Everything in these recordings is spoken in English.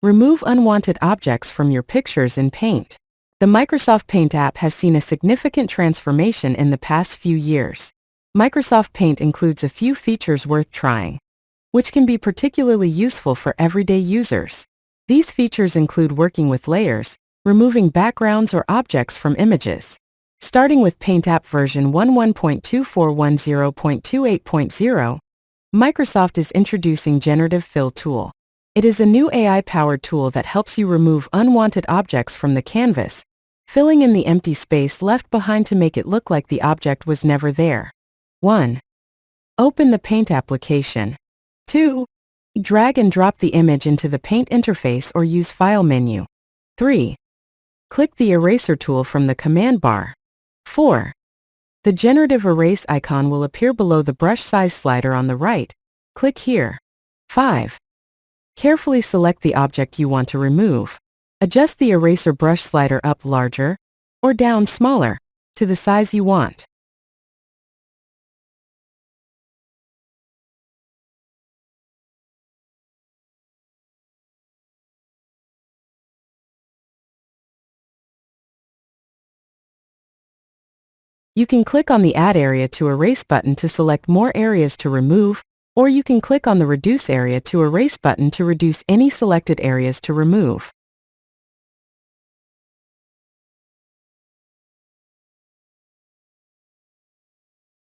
Remove unwanted objects from your pictures in Paint. The Microsoft Paint app has seen a significant transformation in the past few years. Microsoft Paint includes a few features worth trying, which can be particularly useful for everyday users. These features include working with layers, removing backgrounds or objects from images. Starting with Paint app version 11.2410.28.0, Microsoft is introducing Generative Fill tool. It is a new AI-powered tool that helps you remove unwanted objects from the canvas, filling in the empty space left behind to make it look like the object was never there. 1. Open the Paint application. 2. Drag and drop the image into the Paint interface or use File menu. 3. Click the Eraser tool from the command bar. 4. The Generative Erase icon will appear below the brush size slider on the right. Click here. 5. Carefully select the object you want to remove. Adjust the eraser brush slider up larger or down smaller to the size you want. You can click on the Add Area to Erase button to select more areas to remove, or you can click on the Reduce Area to Erase button to reduce any selected areas to remove.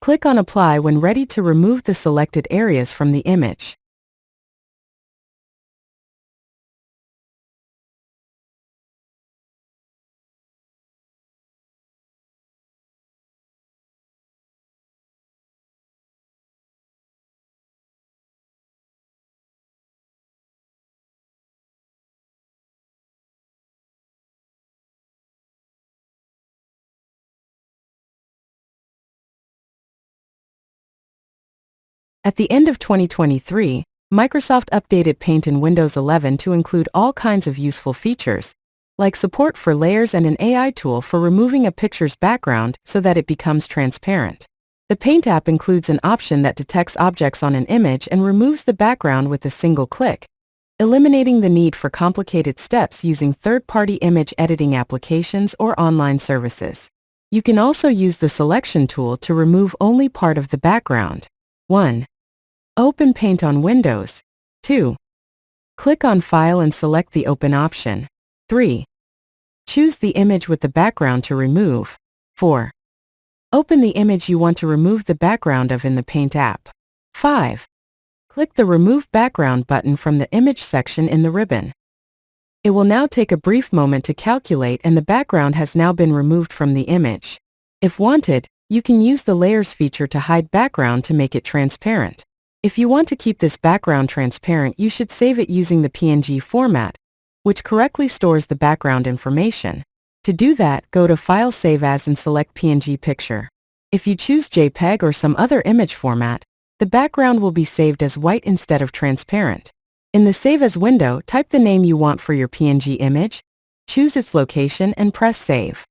Click on Apply when ready to remove the selected areas from the image. At the end of 2023, Microsoft updated Paint in Windows 11 to include all kinds of useful features, like support for layers and an AI tool for removing a picture's background so that it becomes transparent. The Paint app includes an option that detects objects on an image and removes the background with a single click, eliminating the need for complicated steps using third-party image editing applications or online services. You can also use the Selection tool to remove only part of the background. 1. Open Paint on Windows. 2. Click on File and select the Open option. 3. Choose the image with the background to remove. 4. Open the image you want to remove the background of in the Paint app. 5. Click the Remove Background button from the Image section in the ribbon. It will now take a brief moment to calculate, and the background has now been removed from the image. If wanted, you can use the Layers feature to hide background to make it transparent. If you want to keep this background transparent, you should save it using the PNG format, which correctly stores the background information. To do that, go to File, Save As and select PNG Picture. If you choose JPEG or some other image format, the background will be saved as white instead of transparent. In the Save As window, type the name you want for your PNG image, choose its location and press Save.